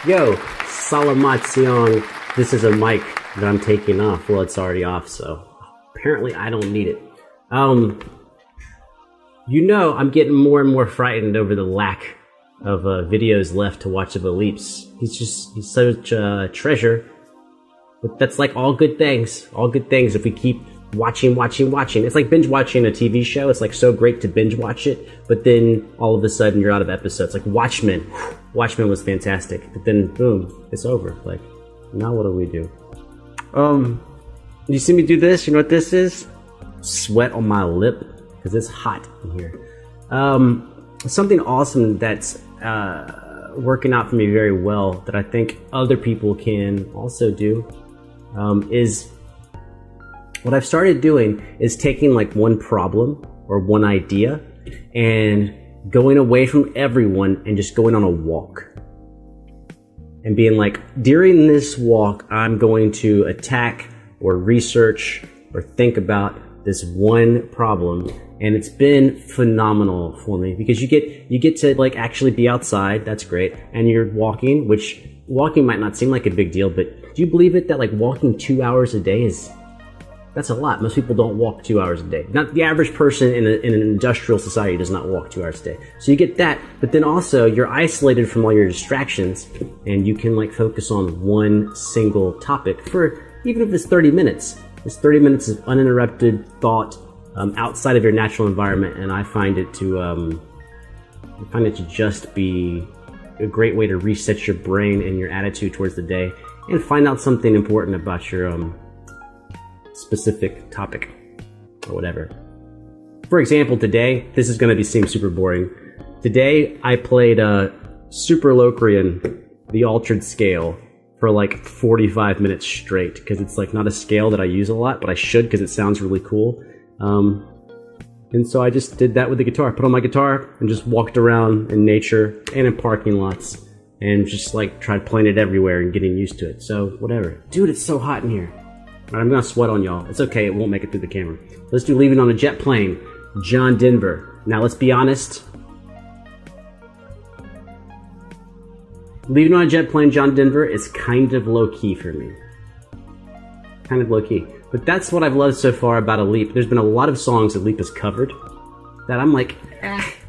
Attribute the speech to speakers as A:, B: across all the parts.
A: Yo, Salamation. This is a mic that I'm taking off. Well, it's already off, so apparently I don't need it. I'm getting more and more frightened over the lack of videos left to watch of Aliprss. He's such a treasure. But that's like all good things. All good things if we keep watching. It's like binge watching a TV show. It's like so great to binge watch it, but then all of a sudden you're out of episodes. Like Watchmen. Watchmen was fantastic, but then boom, it's over. Like, now what do we do? You see me do this? You know what this is? Sweat on my lip, because it's hot in here. Something awesome that's working out for me very well that I think other people can also do is what I've started doing is taking like one problem or one idea and going away from everyone and just going on a walk and being like, during this walk, I'm going to attack or research or think about this one problem. And it's been phenomenal for me because you get to like actually be outside. That's great. And you're walking, which walking might not seem like a big deal, but do you believe it that like walking 2 hours a day that's a lot. Most people don't walk 2 hours a day. Not the average person in an industrial society does not walk 2 hours a day. So you get that, but then also you're isolated from all your distractions and you can like focus on one single topic for even if it's 30 minutes. It's 30 minutes of uninterrupted thought outside of your natural environment, and I find it to just be a great way to reset your brain and your attitude towards the day and find out something important about your specific topic or whatever. For example, today, this is going to seem super boring. Today, I played Superlocrian, the altered scale, for like 45 minutes straight because it's like not a scale that I use a lot, but I should because it sounds really cool. And so I just did that with the guitar. Put on my guitar and just walked around in nature and in parking lots and just like tried playing it everywhere and getting used to it. So whatever. Dude, it's so hot in here. All right, I'm gonna sweat on y'all. It's okay, it won't make it through the camera. Let's do Leaving on a Jet Plane, John Denver. Now let's be honest. Leaving on a Jet Plane, John Denver is kind of low-key for me. Kind of low-key. But that's what I've loved so far about Aliprss. There's been a lot of songs that Aliprss has covered that I'm like,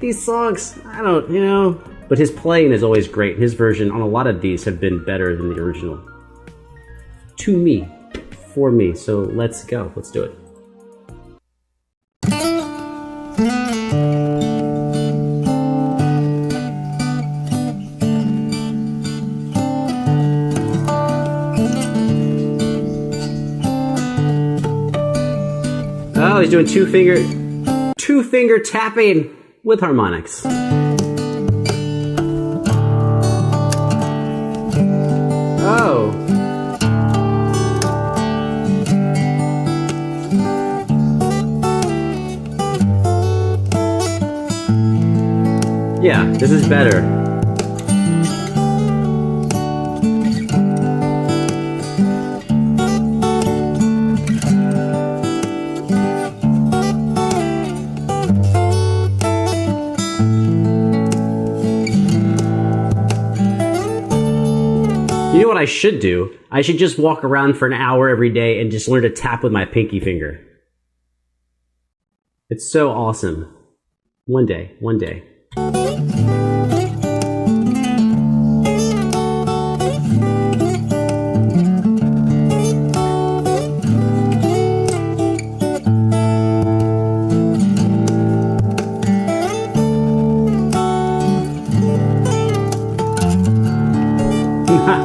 A: these songs, I don't. But his playing is always great. His version on a lot of these have been better than the original. To me. For me. So let's go. Let's do it. Oh, he's doing two finger tapping with harmonics. Oh. Yeah, this is better. You know what I should do? I should just walk around for an hour every day and just learn to tap with my pinky finger. It's so awesome. One day.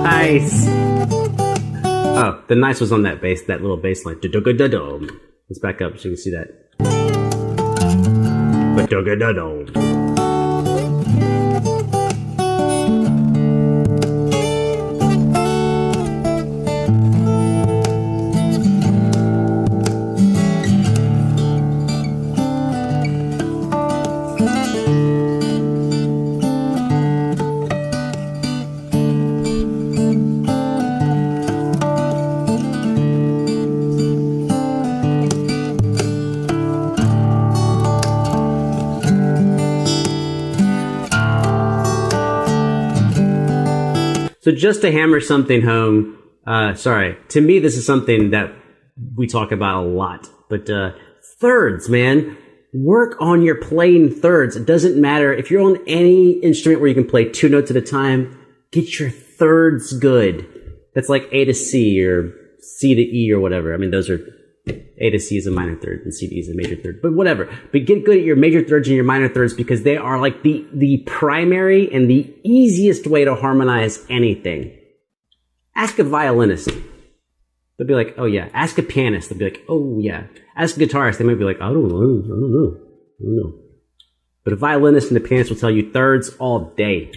A: Nice. Oh, the nice was on that bass, that little bass line. Let's back up so you can see that. So just to hammer something home, to me, this is something that we talk about a lot, but thirds, man. Work on your playing thirds. It doesn't matter if you're on any instrument where you can play 2 notes at a time, get your thirds good. That's like A to C or C to E or whatever. I mean, those are A to C is a minor third and C to E is a major third, but whatever. But get good at your major thirds and your minor thirds because they are like the primary and the easiest way to harmonize anything. Ask a violinist. They'll be like, oh yeah. Ask a pianist. They'll be like, oh yeah. Ask a guitarist. They might be like, I don't know. But a violinist and a pianist will tell you thirds all day.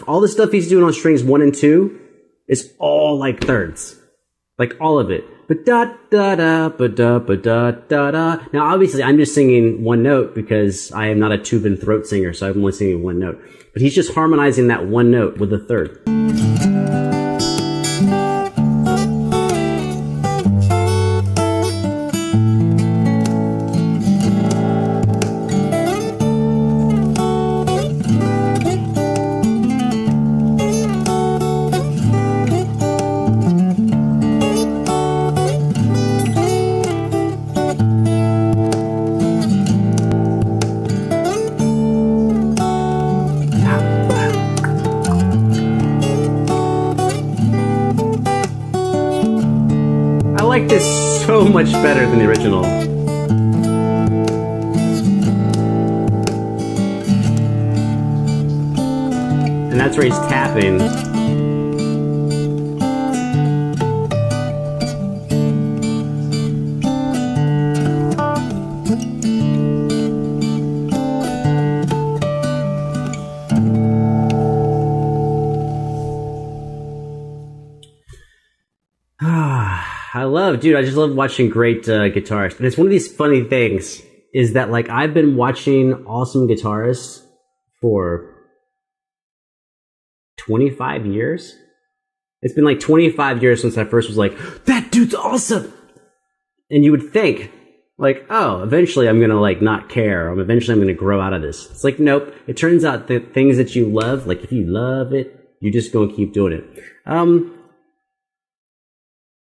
A: All the stuff he's doing on strings 1 and 2 is all like thirds. Like all of it. Ba-da-da-da, ba-da-ba-da-da-da. Now obviously I'm just singing one note because I am not a tube and throat singer, so I'm only singing one note. But he's just harmonizing that one note with a third. I like this so much better than the original. And that's where he's tapping. I just love watching great guitarists. And it's one of these funny things is that like I've been watching awesome guitarists for 25 years. It's been like 25 years since I first was like, that dude's awesome. And you would think like, oh, eventually I'm going to like not care. Or eventually I'm going to grow out of this. It's like, nope. It turns out that things that you love, like if you love it, you're just going to keep doing it.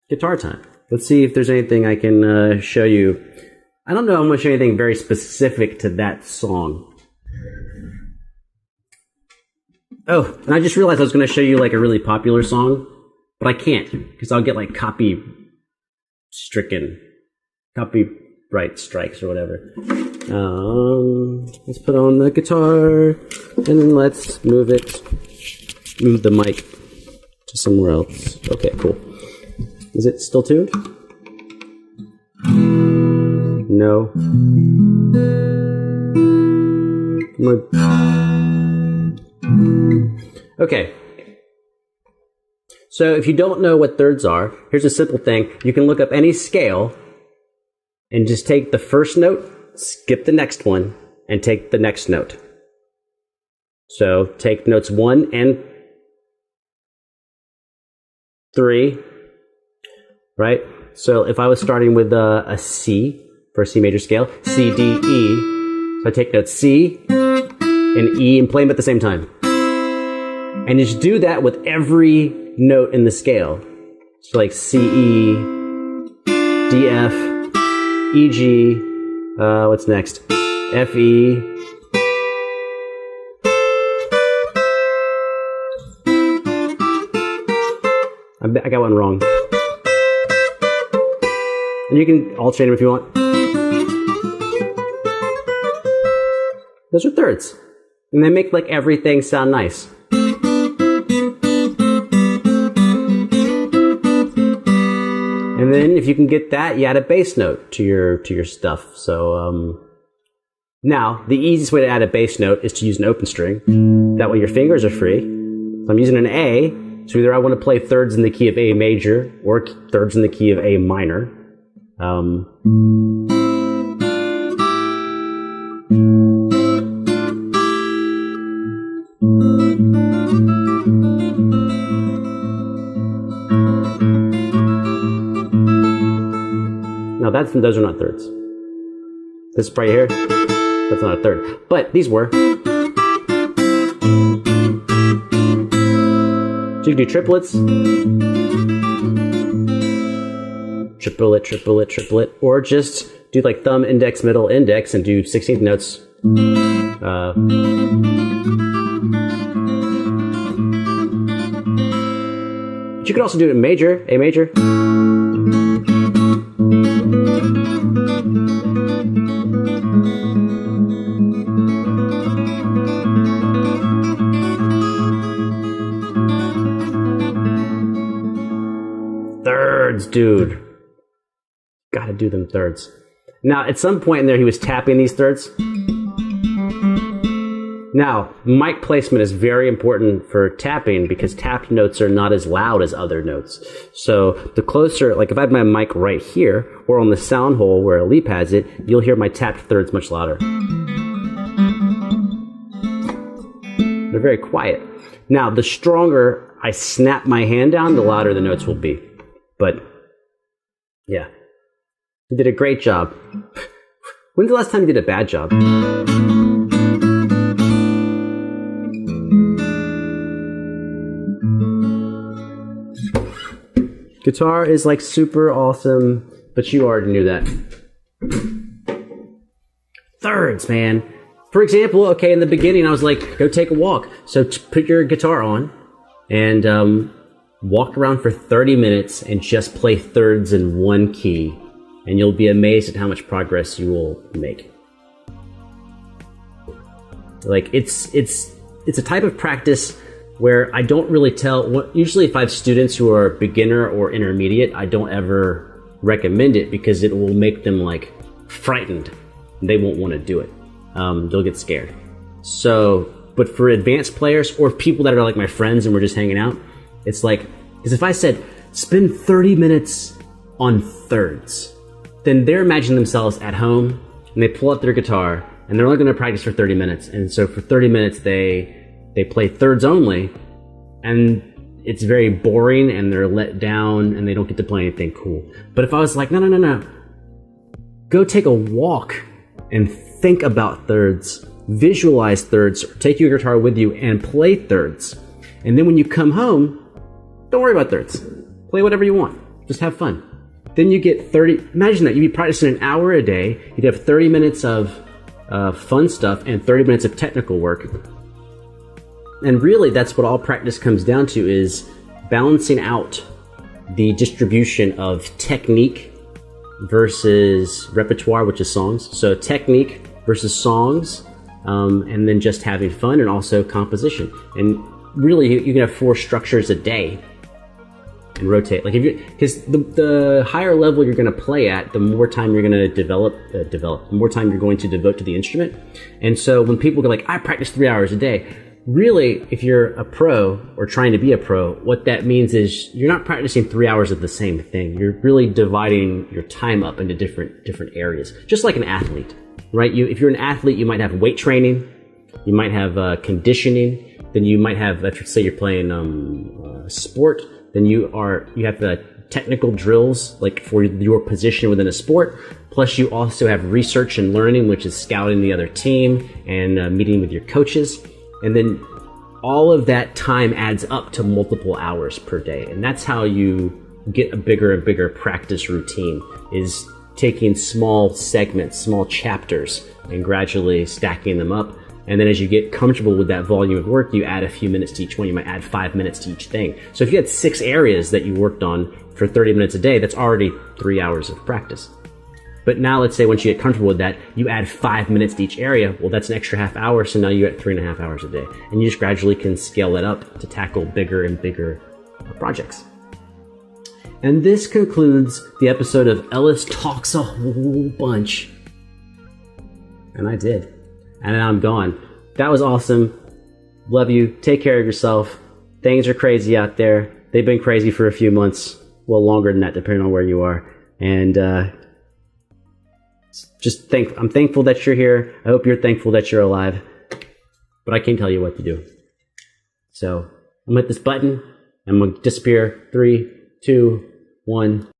A: Guitar time. Let's see if there's anything I can show you. I don't know how much anything very specific to that song. Oh, and I just realized I was going to show you like a really popular song, but I can't because I'll get like copyright strikes or whatever. Let's put on the guitar and then let's move the mic to somewhere else. Okay, cool. Is it still tuned? No. Okay. So if you don't know what thirds are, here's a simple thing. You can look up any scale and just take the first note, skip the next one, and take the next note. So take notes 1 and 3. Right? So if I was starting with a C for a C major scale, C, D, E. So I take notes C and E and play them at the same time. And just do that with every note in the scale. So like C, E, D, F, E, G, what's next? F, E. I got one wrong. And you can alternate them if you want. Those are thirds. And they make like everything sound nice. And then if you can get that, you add a bass note to your stuff. So now the easiest way to add a bass note is to use an open string. That way your fingers are free. So I'm using an A. So either I want to play thirds in the key of A major or thirds in the key of A minor. Now those are not thirds. This right here, that's not a third. But these were. So you can do triplets. Triplet, triplet, triplet. Or just do like thumb, index, middle, index, and do 16th notes. But you could also do it in major, A major. Thirds, dude. Gotta do them thirds. Now, at some point in there, he was tapping these thirds. Now, mic placement is very important for tapping because tapped notes are not as loud as other notes. So the closer, like if I had my mic right here or on the sound hole where Aliprss has it, you'll hear my tapped thirds much louder. They're very quiet. Now, the stronger I snap my hand down, the louder the notes will be. But, yeah. You did a great job. When's the last time you did a bad job? Guitar is like super awesome, but you already knew that. Thirds, man. For example, okay, in the beginning I was like, go take a walk. So put your guitar on and walk around for 30 minutes and just play thirds in one key. And you'll be amazed at how much progress you will make. Like, it's a type of practice where I don't really tell, usually if I have students who are beginner or intermediate, I don't ever recommend it because it will make them like frightened. They won't want to do it. They'll get scared. So, but for advanced players or people that are like my friends and we're just hanging out, it's like, because if I said, spend 30 minutes on thirds, then they're imagining themselves at home and they pull out their guitar and they're only going to practice for 30 minutes. And so for 30 minutes, they play thirds only and it's very boring and they're let down and they don't get to play anything cool. But if I was like, no, go take a walk and think about thirds, visualize thirds, take your guitar with you and play thirds. And then when you come home, don't worry about thirds. Play whatever you want. Just have fun. Then you get 30, imagine that, you'd be practicing an hour a day, you'd have 30 minutes of fun stuff and 30 minutes of technical work. And really that's what all practice comes down to, is balancing out the distribution of technique versus repertoire, which is songs. So technique versus songs, and then just having fun and also composition. And really you can have 4 structures a day. And rotate, like if you, because the higher level you're going to play at, the more time you're going to develop, the more time you're going to devote to the instrument. And so when people go like, I practice 3 hours a day, really, if you're a pro or trying to be a pro, what that means is you're not practicing 3 hours of the same thing. You're really dividing your time up into different areas, just like an athlete, right? If you're an athlete, you might have weight training, you might have conditioning, then you might have, let's say you're playing sport. Then you have the technical drills, like for your position within a sport. Plus you also have research and learning, which is scouting the other team and meeting with your coaches. And then all of that time adds up to multiple hours per day. And that's how you get a bigger and bigger practice routine, is taking small segments, small chapters, and gradually stacking them up. And then as you get comfortable with that volume of work, you add a few minutes to each one. You might add 5 minutes to each thing. So if you had 6 areas that you worked on for 30 minutes a day, that's already 3 hours of practice. But now let's say once you get comfortable with that, you add 5 minutes to each area. Well, that's an extra half hour. So now you're at 3.5 hours a day. And you just gradually can scale that up to tackle bigger and bigger projects. And this concludes the episode of Ellis Talks a Whole Bunch. And I did. And then I'm gone. That was awesome. Love you. Take care of yourself. Things are crazy out there. They've been crazy for a few months. Well, longer than that, depending on where you are. And I'm thankful that you're here. I hope you're thankful that you're alive. But I can't tell you what to do. So I'm going to hit this button. I'm going to disappear. 3, 2, 1.